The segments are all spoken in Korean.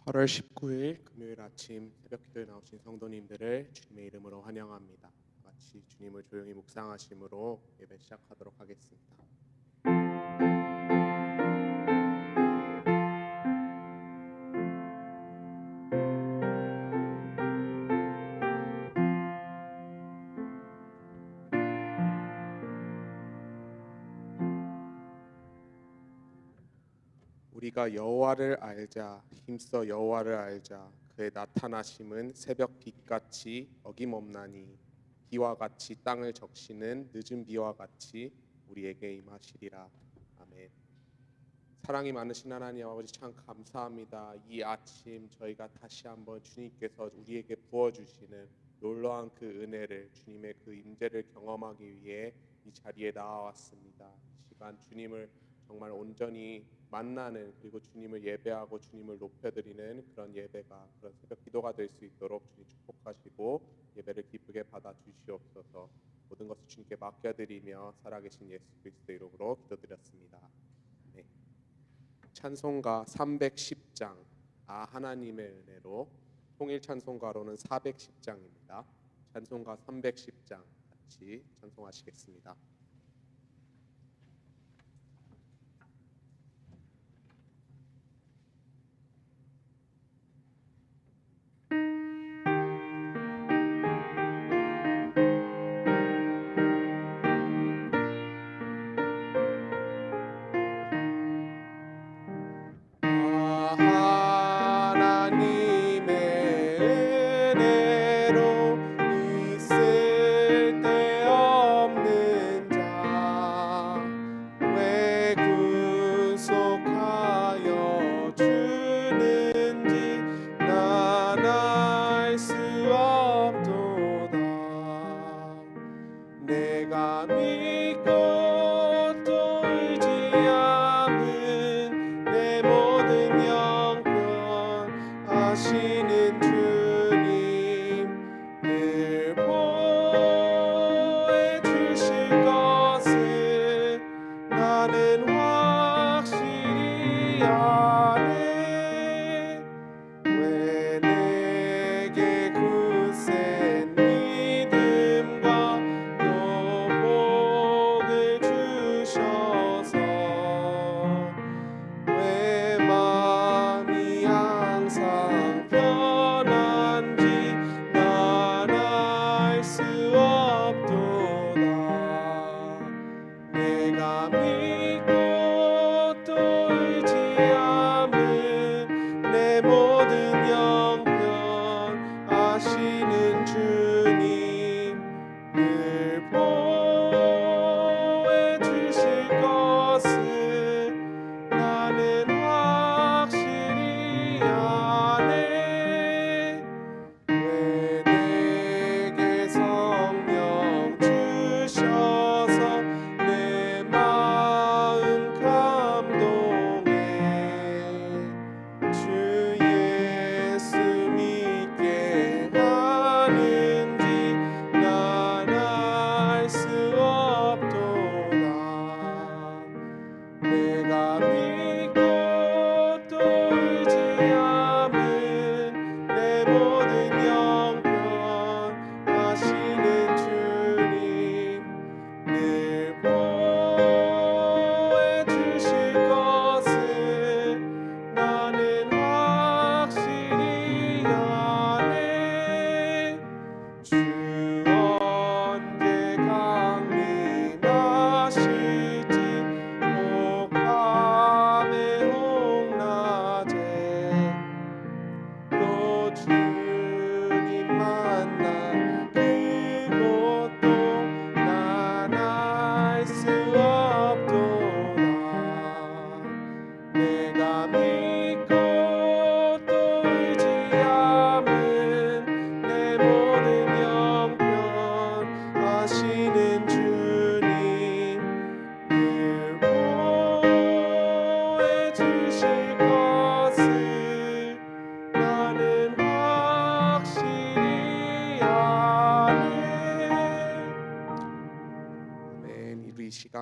8월 19일 금요일 아침 새벽 기도에 나오신 성도님들을 주님의 이름으로 환영합니다. 같이 주님을 조용히 묵상하심으로 예배 시작하도록 하겠습니다. 우리가 여호와를 알자, 힘써 여호와를 알자. 그의 나타나심은 새벽 빛같이 어김없나니 비와 같이 땅을 적시는 늦은 비와 같이 우리에게 임하시리라. 아멘. 사랑이 많으신 하나님 아버지, 참 감사합니다. 이 아침 저희가 다시 한번 주님께서 우리에게 부어주시는 놀라운 그 은혜를, 주님의 그 임재를 경험하기 위해 이 자리에 나와왔습니다. 이 시간 주님을 정말 온전히 만나는, 그리고 주님을 예배하고 주님을 높여드리는 그런 예배가, 그런 새벽 기도가 될 수 있도록 주님 축복하시고 예배를 기쁘게 받아 주시옵소서. 모든 것을 주님께 맡겨드리며 살아계신 예수 그리스도 이름으로 기도드렸습니다. 네. 찬송가 310장 하나님의 은혜로, 통일 찬송가로는 410장입니다. 찬송가 310장 같이 찬송하시겠습니다.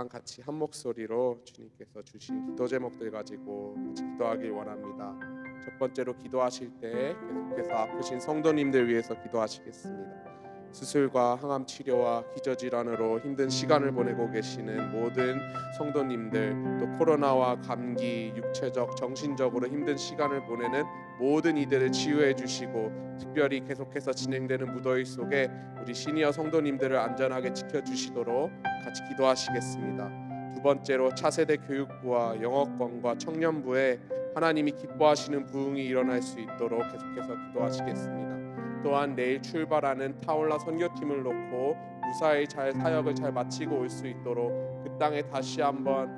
같이 한 목소리로 주님께서 주신 기도 제목들 가지고 같이 기도하길 원합니다. 첫 번째로 기도하실 때 계속해서 아프신 성도님들 위해서 기도하시겠습니다. 수술과 항암 치료와 기저질환으로 힘든 시간을 보내고 계시는 모든 성도님들, 또 코로나와 감기, 육체적, 정신적으로 힘든 시간을 보내는 모든 이들을 치유해 주시고, 특별히 계속해서 진행되는 무더위 속에 우리 시니어 성도님들을 안전하게 지켜주시도록 같이 기도하시겠습니다. 두 번째로 차세대 교육부와 영어권과 청년부에 하나님이 기뻐하시는 부흥이 일어날 수 있도록 계속해서 기도하시겠습니다. 또한 내일 출발하는 타올라 선교팀을 놓고 무사히 잘 사역을 잘 마치고 올 수 있도록 그 땅에 다시 한번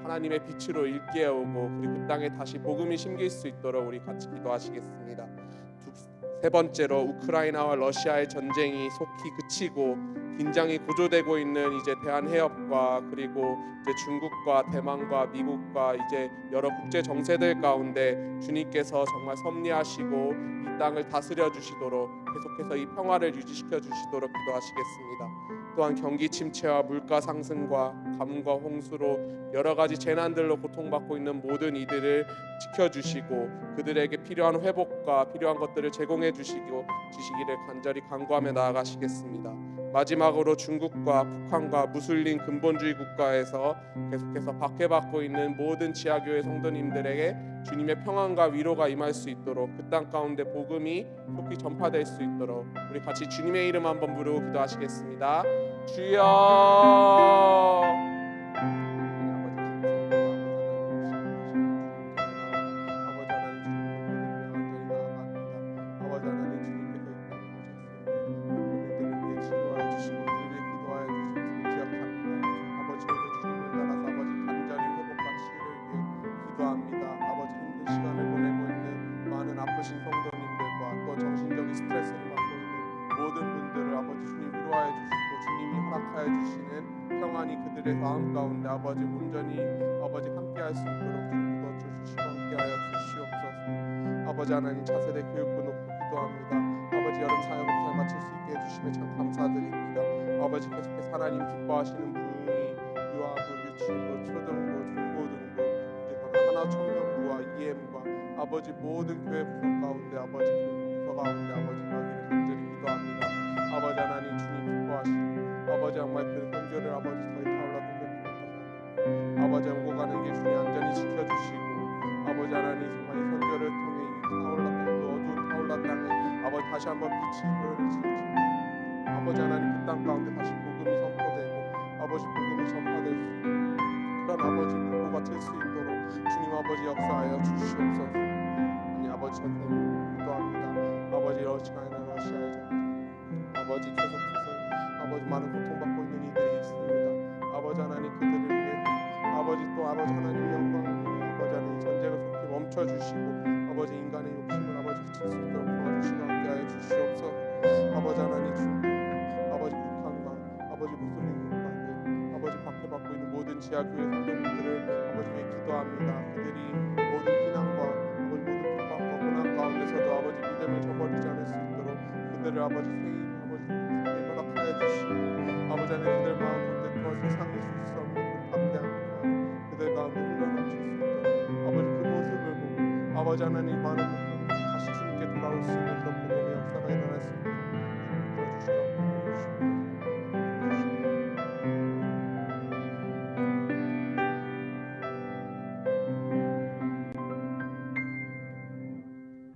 하나님의 빛으로 일깨우고, 그리고 그 땅에 다시 복음이 심길 수 있도록 우리 같이 기도하시겠습니다. 세 번째로 우크라이나와 러시아의 전쟁이 속히 그치고 긴장이 고조되고 있는 이제 대한해협과 그리고 이제 중국과 대만과 미국과 이제 여러 국제 정세들 가운데 주님께서 정말 섭리하시고 이 땅을 다스려 주시도록 계속해서 이 평화를 유지시켜 주시도록 기도하시겠습니다. 또한 경기 침체와 물가 상승과 가뭄과 홍수로 여러 가지 재난들로 고통받고 있는 모든 이들을 지켜주시고 그들에게 필요한 회복과 필요한 것들을 제공해 주시기를 간절히 간구하며 나아가시겠습니다. 마지막으로 중국과 북한과 무슬림 근본주의 국가에서 계속해서 박해받고 있는 모든 지하교회 성도님들에게 주님의 평안과 위로가 임할 수 있도록 그 땅 가운데 복음이 속히 전파될 수 있도록 우리 같이 주님의 이름 한번 부르고 기도하시겠습니다. 주여. 아프신 성도님들과 또 정신적인 스트레스를 받고 있는 모든 분들을 아버지 주님 위로하여 주시고 주님이 허락하여 주시는 평안이 그들의 마음 가운데 아버지 온전히 아버지 함께할 수 있도록 주님 도와주시고 함께하여 주시옵소서. 아버지 하나님 차세대 교육부 놓고 기도합니다. 아버지 여름 사역을 잘 마칠 수 있게 해주심에 참 감사드립니다. 아버지 계속해서 하나님 기뻐하시는 부흥이 유아부, 유치부, 초등부, 중고등부 이제 하나 청년부와 EM과 아버지 모든 교회 부서 가운데 아버지 부서 가운데 아버지 가기를 간절히 기도합니다. 아버지 하나님 주님 기뻐하시고 아버지 정말 그 선교를 아버지 저희 타올라 선교팀 아버지 오고 가는 게 주님 안전히 지켜주시고 아버지 하나님 정말 이 선교를 통해 이 타올라 땅 그 어두운 타올라 땅에 아버지 다시 한번 빛이 보여주시고 아버지 하나님 그 땅 가운데 다시 복음이 선포되고 아버지 복음이 전파될 수 있는 그런 아버지 문고가 될 수 있도록 주님 아버지 역사하여 주시옵소서. 아버지 선생님 기도합니다. 아버지 러시아의 전쟁 아버지 계속해서 아버지 많은 고통받고 있는 이들이 있습니다. 아버지 하나님 그들을 위해 아버지 또 아버지 하나님의 영광을 아버지 하나님 전쟁을 속히 멈춰주시고 아버지 인간의 욕심을 아버지 그칠 수 있도록 도와주시고 함께하여 주시옵소서. 아버지 하나님 주 아버지 북한과 아버지 무슬림 국가들 아버지 박해받고 있는 모든 지하교회 성도님들을 아버지 위해 기도합니다. 그들이 모든 피난과 아버지 모든 핍박과 고난 가운데서도 아버지 믿음을 저버리지 않을 수 있도록 그들을 아버지 세임 아버지 허락하여 주시고 아버지 하나님 그들 마음 가운데 또한 세상에 줄 수 없는 그 담대한 평안 그들 가운데 흘러넘칠 수 있도록 아버지 그 모습을 보고 아버지 하나님 많은 분들이 다시 주님께 돌아올 수 있는 그런 복음의 역사가 일어날 수 있도록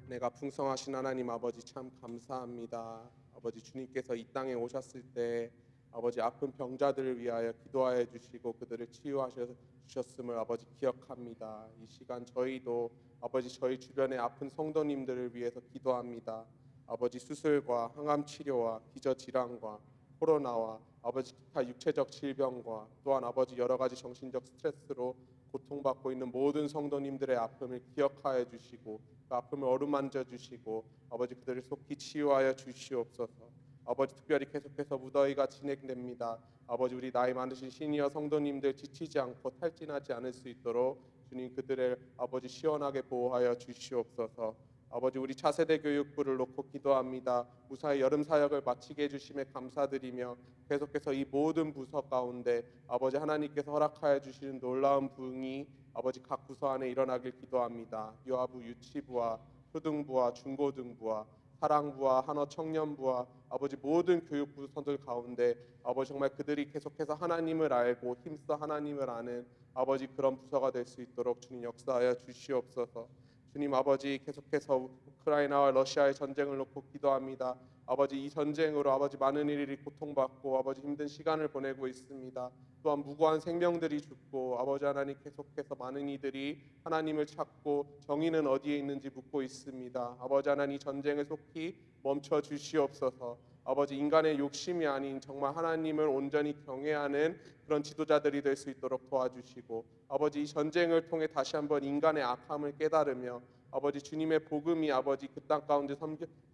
내가 풍성하신 하나님 아버지 참 감사합니다. 아버지 주님께서 이 땅에 오셨을 때 아버지 아픈 병자들을 위하여 기도하여 주시고 그들을 치유하셨음을 아버지 기억합니다. 이 시간 저희도 아버지 저희 주변의 아픈 성도님들을 위해서 기도합니다. 아버지 수술과 항암 치료와 기저질환과 코로나와 아버지 기타 육체적 질병과 또한 아버지 여러 가지 정신적 스트레스로 고통받고 있는 모든 성도님들의 아픔을 기억하여 주시고 그 아픔을 어루만져 주시고 아버지 그들을 속히 치유하여 주시옵소서. 아버지 특별히 계속해서 무더위가 진행됩니다. 아버지 우리 나이 많으신 시니어 성도님들 지치지 않고 탈진하지 않을 수 있도록 주님 그들을 아버지 시원하게 보호하여 주시옵소서. 아버지 우리 차세대 교육부를 놓고 기도합니다. 무사히 여름 사역을 마치게 해주심에 감사드리며 계속해서 이 모든 부서 가운데 아버지 하나님께서 허락하여 주시는 놀라운 부흥이 아버지 각 부서 안에 일어나길 기도합니다. 유아부 유치부와 초등부와 중고등부와 사랑부와 한어 청년부와 아버지 모든 교육부서들 가운데 아버지 정말 그들이 계속해서 하나님을 알고 힘써 하나님을 아는 아버지 그런 부서가 될 수 있도록 주님 역사하여 주시옵소서. 주님 아버지 계속해서 우크라이나와 러시아의 전쟁을 놓고 기도합니다. 아버지 이 전쟁으로 아버지 많은 이들이 고통받고 아버지 힘든 시간을 보내고 있습니다. 또한 무고한 생명들이 죽고 아버지 하나님 계속해서 많은 이들이 하나님을 찾고 정의는 어디에 있는지 묻고 있습니다. 아버지 하나님 전쟁을 속히 멈춰 주시옵소서. 아버지 인간의 욕심이 아닌 정말 하나님을 온전히 경외하는 그런 지도자들이 될 수 있도록 도와주시고 아버지 이 전쟁을 통해 다시 한번 인간의 악함을 깨달으며 아버지 주님의 복음이 아버지 그 땅 가운데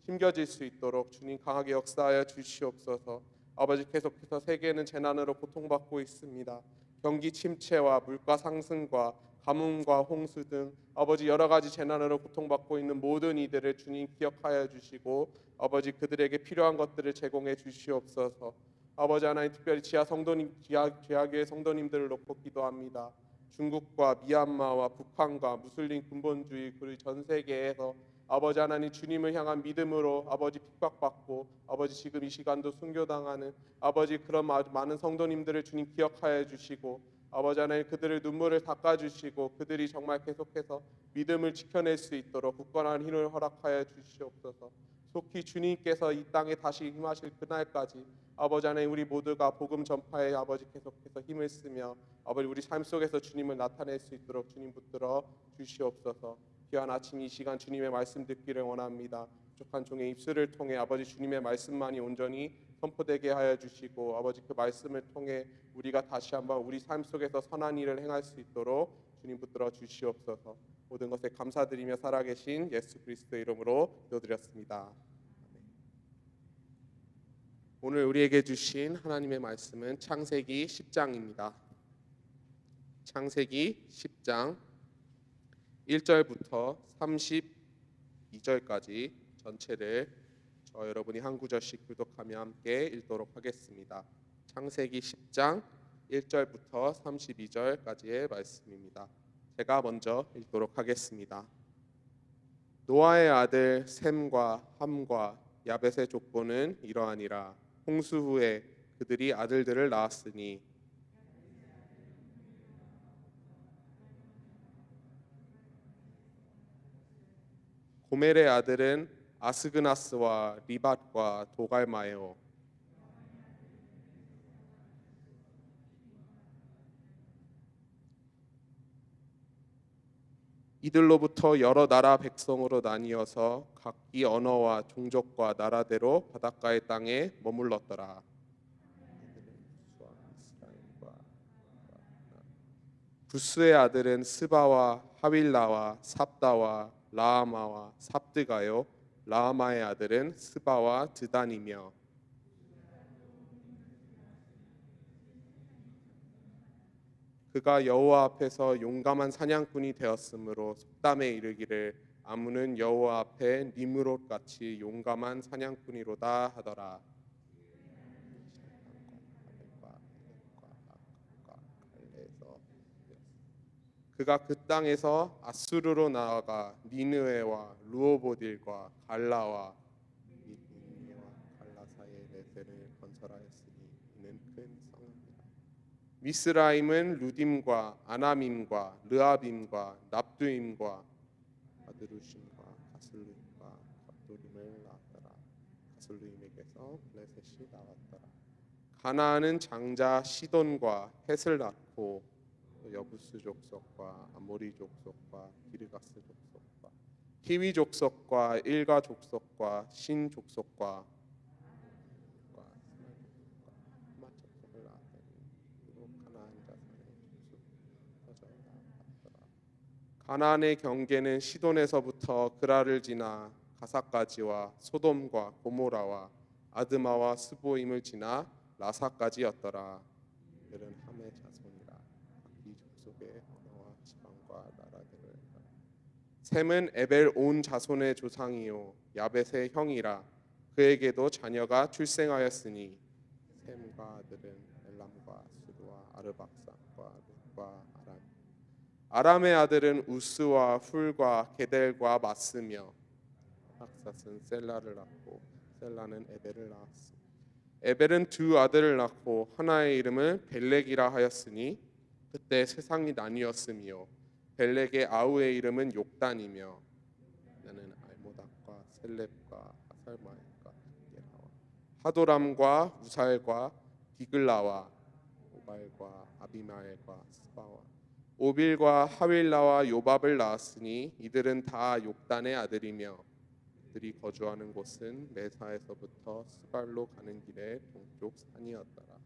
심겨질 수 있도록 주님 강하게 역사하여 주시옵소서. 아버지 계속해서 세계는 재난으로 고통받고 있습니다. 경기 침체와 물가 상승과 가뭄과 홍수 등 아버지 여러 가지 재난으로 고통받고 있는 모든 이들을 주님 기억하여 주시고 아버지 그들에게 필요한 것들을 제공해 주시옵소서. 아버지 하나님 특별히 지하교회 성도님들을 놓고 기도합니다. 중국과 미얀마와 북한과 무슬림 근본주의 그리고 전 세계에서 아버지 하나님 주님을 향한 믿음으로 아버지 핍박받고 아버지 지금 이 시간도 순교당하는 아버지 그런 많은 성도님들을 주님 기억하여 주시고 아버지 하나님 그들의 눈물을 닦아주시고 그들이 정말 계속해서 믿음을 지켜낼 수 있도록 굳건한 힘을 허락하여 주시옵소서. 속히 주님께서 이 땅에 다시 임하실 그날까지 아버지 하나님 우리 모두가 복음 전파에 아버지 계속해서 힘을 쓰며 아버지 우리 삶 속에서 주님을 나타낼 수 있도록 주님 붙들어 주시옵소서. 귀한 아침 이 시간 주님의 말씀 듣기를 원합니다. 부족한 종의 입술을 통해 아버지 주님의 말씀만이 온전히 선포되게 하여 주시고 아버지 그 말씀을 통해 우리가 다시 한번 우리 삶 속에서 선한 일을 행할 수 있도록 주님 붙들어 주시옵소서. 모든 것에 감사드리며 살아계신 예수 그리스도의 이름으로 기도드렸습니다. 오늘 우리에게 주신 하나님의 말씀은 창세기 10장입니다. 창세기 10장 1절부터 32절까지 전체를 여러분이 한 구절씩 교독하며 함께 읽도록 하겠습니다. 창세기 10장 1절부터 32절까지의 말씀입니다. 제가 먼저 읽도록 하겠습니다. 노아의 아들 셈과 함과 야벳의 족보는 이러하니라. 홍수 후에 그들이 아들들을 낳았으니 고멜의 아들은 아스그나스와 리밧과 도갈마요. 이들로부터 여러 나라 백성으로 나뉘어서 각기 언어와 종족과 나라대로 바닷가의 땅에 머물렀더라. 부스의 아들은 스바와 하윌라와 삽다와 라하마와 삽드가요. 라하마의 아들은 스바와 드단이며 그가 여호와 앞에서 용감한 사냥꾼이 되었으므로 속담에 이르기를 아무는 여호와 앞에 니므롯 같이 용감한 사냥꾼이로다 하더라. 그가 그 땅에서 아수르로 나아가 니느웨와 루오보딜과 갈라와 니느웨와 갈라 사이에 베델을 건설하였으니 이는 큰 성읍이라. 미스라임은 루딤과 아나밈과 르아빔과 납두임과 아드루심과 가슬루임과 갑도림을 낳았더라. 가슬루임에게서 블레셋이 나왔더라. 가나안은 장자 시돈과 헷을 낳고 여부스 족속과 아모리 족속과 기르가스 족속과 히위 족속과 일가 족속과 신 족속과 하맛 족속을 낳았더니 그리고 가나안 자손의 족속 터져나갔더라. 가나안의 경계는 시돈에서부터 그라를 지나 가사까지와 소돔과 고모라와 아드마와 스보임을 지나 라사까지였더라. 이들은 함의 자손이라. 이 족속의 언어와 지방과 나라들을 셈은 에벨 온 자손의 조상이요 야벳의 형이라. 그에게도 자녀가 출생하였으니 셈과 아들은 엘람과 수르와 아르박삭과 룻과 아람. 아람의 아들은 우스와 훌과 게델과 마스며 박삿은 셀라를 낳고 셀라는 에벨을 낳았으니 에벨은 두 아들을 낳고 하나의 이름을 벨렉이라 하였으니 그때 세상이 나뉘었으며 벨렉의 아우의 이름은 욕단이며 나는 알모닥과 셀렙과 하살마엘과 게라와 하도람과 우살과 디글라와 오발과 아비마엘과 스바와 오빌과 하윌라와 요밥을 낳았으니 이들은 다 욕단의 아들이며 그들이 거주하는 곳은 메사에서부터 스발로 가는 길의 동쪽 산이었더라.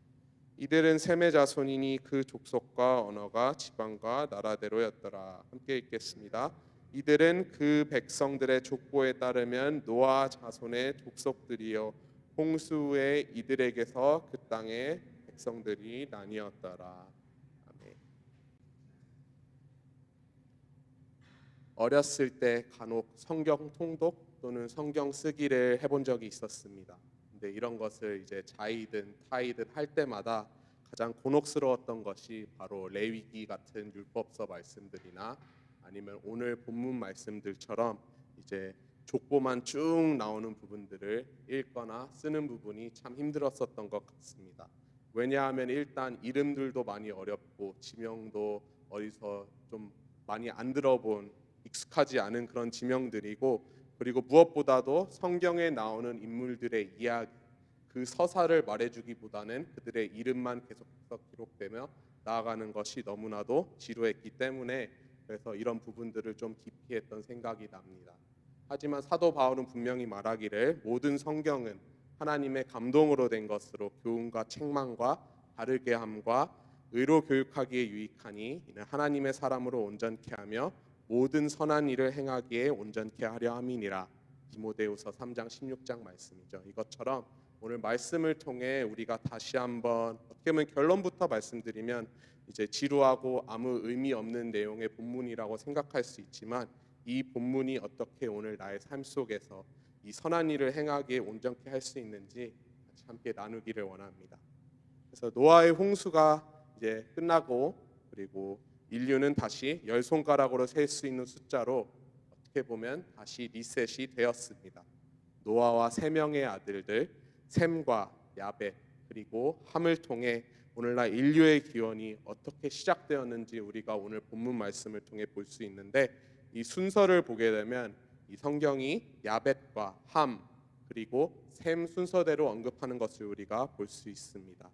이들은 셈의 자손이니 그 족속과 언어가 지방과 나라대로였더라. 함께 읽겠습니다. 이들은 그 백성들의 족보에 따르면 노아 자손의 족속들이요 홍수 후에 이들에게서 그 땅의 백성들이 나뉘었더라. 아멘. 어렸을 때 간혹 성경 통독 또는 성경 쓰기를 해본 적이 있었습니다. 근데 이런 것을 이제 자이든 타이든 할 때마다 가장 곤혹스러웠던 것이 바로 레위기 같은 율법서 말씀들이나 아니면 오늘 본문 말씀들처럼 이제 족보만 쭉 나오는 부분들을 읽거나 쓰는 부분이 참 힘들었었던 것 같습니다. 왜냐하면 일단 이름들도 많이 어렵고 지명도 어디서 좀 많이 안 들어본 익숙하지 않은 그런 지명들이고 그리고 무엇보다도 성경에 나오는 인물들의 이야기 그 서사를 말해주기보다는 그들의 이름만 계속해서 기록되며 나아가는 것이 너무나도 지루했기 때문에 그래서 이런 부분들을 좀 기피했던 생각이 납니다. 하지만 사도 바울은 분명히 말하기를 모든 성경은 하나님의 감동으로 된 것으로 교훈과 책망과 바르게 함과 의로 교육하기에 유익하니 이는 하나님의 사람으로 온전케 하며 모든 선한 일을 행하기에 온전케 하려 함이니라. 디모데후서 3장 16장 말씀이죠. 이것처럼 오늘 말씀을 통해 우리가 다시 한번 어떻게 보면 결론부터 말씀드리면 이제 지루하고 아무 의미 없는 내용의 본문이라고 생각할 수 있지만 이 본문이 어떻게 오늘 나의 삶 속에서 이 선한 일을 행하기에 온전케 할 수 있는지 같이 함께 나누기를 원합니다. 그래서 노아의 홍수가 이제 끝나고 그리고 인류는 다시 열 손가락으로 셀 수 있는 숫자로 어떻게 보면 다시 리셋이 되었습니다. 노아와 세 명의 아들들 셈과 야벳 그리고 함을 통해 오늘날 인류의 기원이 어떻게 시작되었는지 우리가 오늘 본문 말씀을 통해 볼 수 있는데 이 순서를 보게 되면 이 성경이 야벳과 함 그리고 셈 순서대로 언급하는 것을 우리가 볼 수 있습니다.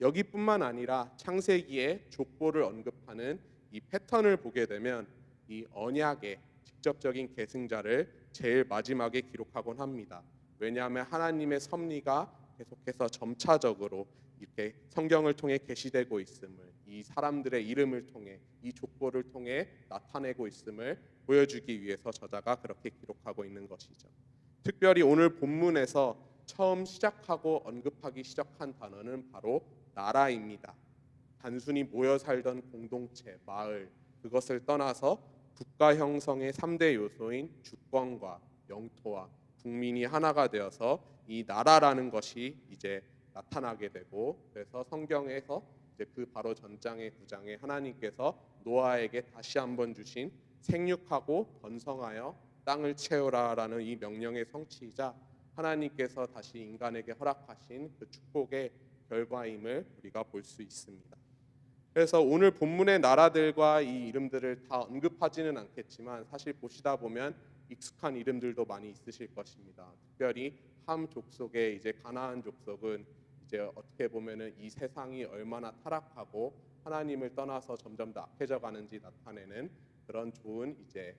여기뿐만 아니라 창세기에 족보를 언급하는 이 패턴을 보게 되면 이 언약의 직접적인 계승자를 제일 마지막에 기록하곤 합니다. 왜냐하면 하나님의 섭리가 계속해서 점차적으로 이렇게 성경을 통해 계시되고 있음을 이 사람들의 이름을 통해 이 족보를 통해 나타내고 있음을 보여주기 위해서 저자가 그렇게 기록하고 있는 것이죠. 특별히 오늘 본문에서 처음 시작하고 언급하기 시작한 단어는 바로 나라입니다. 단순히 모여 살던 공동체, 마을 그것을 떠나서 국가 형성의 3대 요소인 주권과 영토와 국민이 하나가 되어서 이 나라라는 것이 이제 나타나게 되고 그래서 성경에서 이제 그 바로 전장의 9장에 하나님께서 노아에게 다시 한번 주신 생육하고 번성하여 땅을 채우라라는 이 명령의 성취이자 하나님께서 다시 인간에게 허락하신 그 축복의 결과임을 우리가 볼 수 있습니다. 그래서 오늘 본문의 나라들과 이 이름들을 다 언급하지는 않겠지만 사실 보시다 보면 익숙한 이름들도 많이 있으실 것입니다. 특별히 함 족속의 이제 가나안 족속은 이제 어떻게 보면은 이 세상이 얼마나 타락하고 하나님을 떠나서 점점 더 악해져 가는지 나타내는 그런 좋은 이제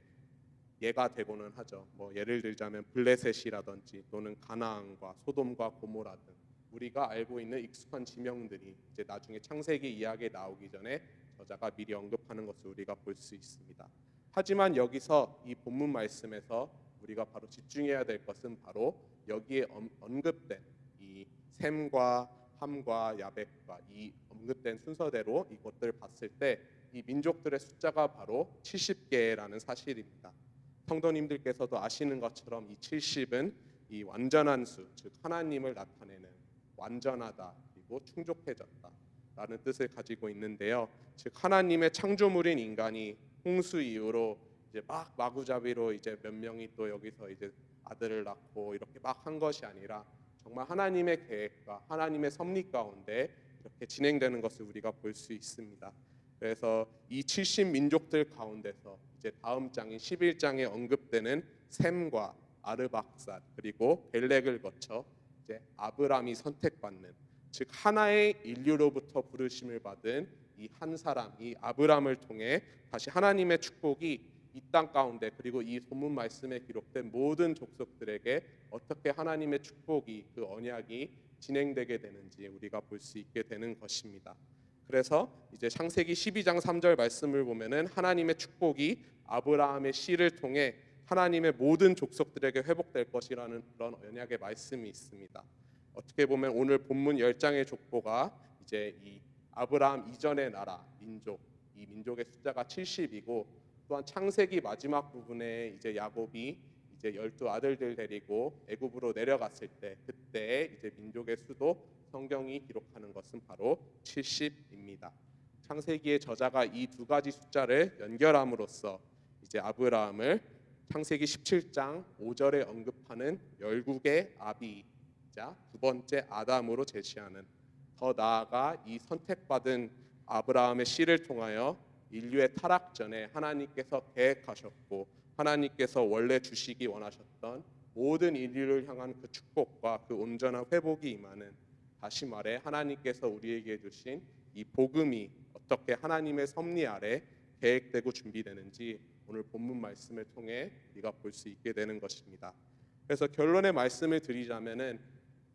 예가 되고는 하죠. 뭐 예를 들자면 블레셋이라든지 또는 가나안과 소돔과 고모라 등 우리가 알고 있는 익숙한 지명들이 이제 나중에 창세기 이야기에 나오기 전에 저자가 미리 언급하는 것을 우리가 볼 수 있습니다. 하지만 여기서 이 본문 말씀에서 우리가 바로 집중해야 될 것은 바로 여기에 언급된 이 셈과 함과 야벳과 이 언급된 순서대로 이것들을 봤을 때 이 민족들의 숫자가 바로 70개라는 사실입니다. 성도님들께서도 아시는 것처럼 이 70은 이 완전한 수, 즉 하나님을 나타내는 완전하다 그리고 충족해졌다라는 뜻을 가지고 있는데요. 즉 하나님의 창조물인 인간이 홍수 이후로 이제 막 마구잡이로 이제 몇 명이 또 여기서 이제 아들을 낳고 이렇게 막 한 것이 아니라 정말 하나님의 계획과 하나님의 섭리 가운데 이렇게 진행되는 것을 우리가 볼 수 있습니다. 그래서 이 70민족들 가운데서 이제 다음 장인 11장에 언급되는 셈과 아르박삿 그리고 벨렉을 거쳐 이제 아브람이 선택받는, 즉 하나의 인류로부터 부르심을 받은 이 한 사람, 이 아브람을 통해 다시 하나님의 축복이 이 땅 가운데 그리고 이 본문 말씀에 기록된 모든 족속들에게 어떻게 하나님의 축복이 그 언약이 진행되게 되는지 우리가 볼 수 있게 되는 것입니다. 그래서 이제 창세기 12장 3절 말씀을 보면은 하나님의 축복이 아브라함의 씨를 통해 하나님의 모든 족속들에게 회복될 것이라는 그런 언약의 말씀이 있습니다. 어떻게 보면 오늘 본문 10장의 족보가 이제 이 아브라함 이전의 나라 민족, 이 민족의 숫자가 70이고 또한 창세기 마지막 부분에 이제 야곱이 이제 12아들들 데리고 애굽으로 내려갔을 때 그때 이제 민족의 수도 성경이 기록하는 것은 바로 70입니다. 창세기의 저자가 이 두 가지 숫자를 연결함으로써 이제 아브라함을 창세기 17장 5절에 언급하는 열국의 아비이자 두 번째 아담으로 제시하는, 더 나아가 이 선택받은 아브라함의 씨를 통하여 인류의 타락 전에 하나님께서 계획하셨고 하나님께서 원래 주시기 원하셨던 모든 인류를 향한 그 축복과 그 온전한 회복이 임하는, 다시 말해 하나님께서 우리에게 주신 이 복음이 어떻게 하나님의 섭리 아래 계획되고 준비되는지 오늘 본문 말씀을 통해 우리가 볼 수 있게 되는 것입니다. 그래서 결론의 말씀을 드리자면은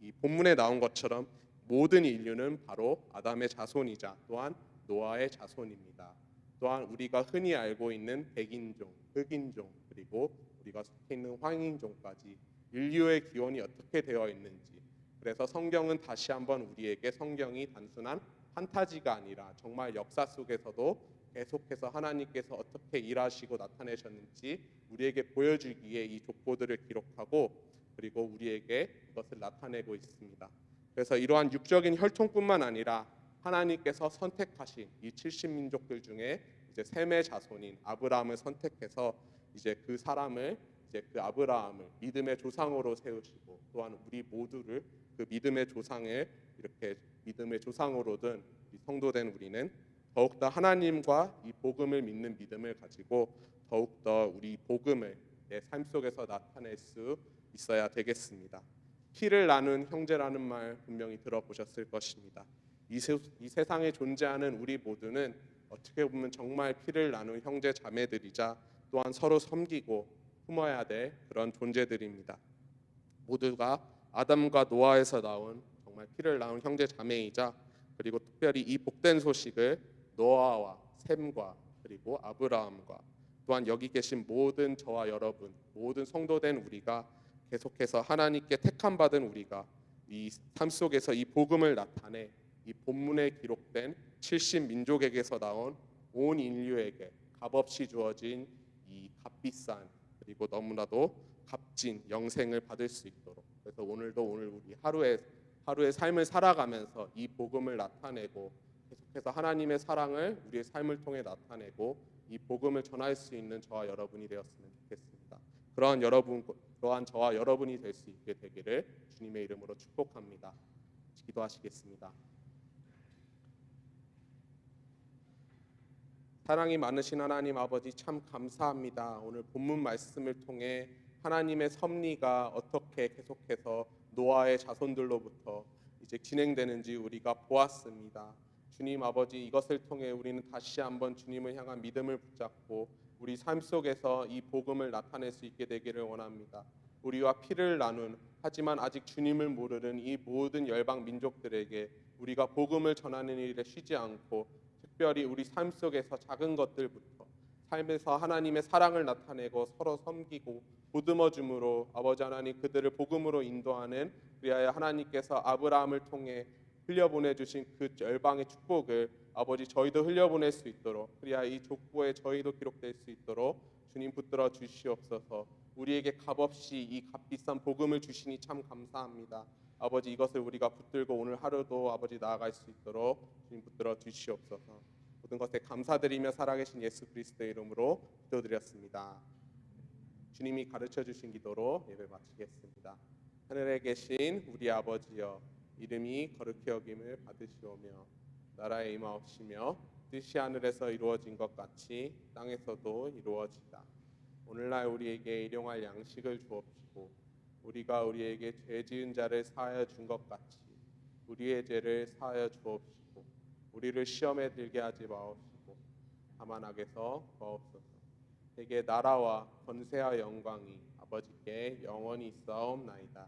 이 본문에 나온 것처럼 모든 인류는 바로 아담의 자손이자 또한 노아의 자손입니다. 또한 우리가 흔히 알고 있는 백인종, 흑인종 그리고 우리가 속해 있는 황인종까지 인류의 기원이 어떻게 되어 있는지, 그래서 성경은 다시 한번 우리에게 성경이 단순한 판타지가 아니라 정말 역사 속에서도 계속해서 하나님께서 어떻게 일하시고 나타내셨는지 우리에게 보여주기에 이 족보들을 기록하고 그리고 우리에게 그것을 나타내고 있습니다. 그래서 이러한 육적인 혈통뿐만 아니라 하나님께서 선택하신 이 70민족들 중에 이제 셈의 자손인 아브라함을 선택해서 이제 그 사람을 이제 그 아브라함을 믿음의 조상으로 세우시고 또한 우리 모두를 그 믿음의 조상을 이렇게 믿음의 조상으로 둔 성도된 우리는 더욱더 하나님과 이 복음을 믿는 믿음을 가지고 더욱더 우리 복음을 내 삶 속에서 나타낼 수 있어야 되겠습니다. 피를 나눈 형제라는 말 분명히 들어보셨을 것입니다. 이 세상에 존재하는 우리 모두는 어떻게 보면 정말 피를 나눈 형제 자매들이자 또한 서로 섬기고 품어야 될 그런 존재들입니다. 모두가 아담과 노아에서 나온 정말 피를 나눈 형제 자매이자 그리고 특별히 이 복된 소식을 노아와 셈과 그리고 아브라함과 또한 여기 계신 모든 저와 여러분 모든 성도된 우리가 계속해서 하나님께 택함 받은 우리가 이 삶 속에서 이 복음을 나타내 이 본문에 기록된 70민족에게서 나온 온 인류에게 값없이 주어진 이 값비싼 그리고 너무나도 값진 영생을 받을 수 있도록, 그래서 오늘도 오늘 우리 하루의 삶을 살아가면서 이 복음을 나타내고 계속해서 하나님의 사랑을 우리의 삶을 통해 나타내고 이 복음을 전할 수 있는 저와 여러분이 되었으면 좋겠습니다. 그러한 저와 여러분이 될 수 있게 되기를 주님의 이름으로 축복합니다. 기도하시겠습니다. 사랑이 많으신 하나님 아버지 참 감사합니다. 오늘 본문 말씀을 통해 하나님의 섭리가 어떻게 계속해서 노아의 자손들로부터 이제 진행되는지 우리가 보았습니다. 주님 아버지, 이것을 통해 우리는 다시 한번 주님을 향한 믿음을 붙잡고 우리 삶 속에서 이 복음을 나타낼 수 있게 되기를 원합니다. 우리와 피를 나눈 하지만 아직 주님을 모르는 이 모든 열방 민족들에게 우리가 복음을 전하는 일에 쉬지 않고 특별히 우리 삶 속에서 작은 것들부터 삶에서 하나님의 사랑을 나타내고 서로 섬기고 보듬어 줌으로 아버지 하나님 그들을 복음으로 인도하는, 그리하여 하나님께서 아브라함을 통해 흘려보내주신 그 열방의 축복을 아버지 저희도 흘려보낼 수 있도록 그리하 이 족보에 저희도 기록될 수 있도록 주님 붙들어 주시옵소서. 우리에게 값없이 이 값비싼 복음을 주시니 참 감사합니다. 아버지 이것을 우리가 붙들고 오늘 하루도 아버지 나아갈 수 있도록 주님 붙들어 주시옵소서. 모든 것에 감사드리며 살아계신 예수 그리스도의 이름으로 기도드렸습니다. 주님이 가르쳐 주신 기도로 예배 마치겠습니다. 하늘에 계신 우리 아버지여, 이름이 거룩히 여김을 받으시오며 나라에 임하옵시며 뜻이 하늘에서 이루어진 것 같이 땅에서도 이루어지다. 오늘날 우리에게 일용할 양식을 주옵시고 우리가 우리에게 죄 지은 자를 사하여 준 것 같이 우리의 죄를 사하여 주옵시고 우리를 시험에 들게 하지 마옵시고 다만 악에서 구하옵소서. 대개 나라와 권세와 영광이 아버지께 영원히 있사옵나이다.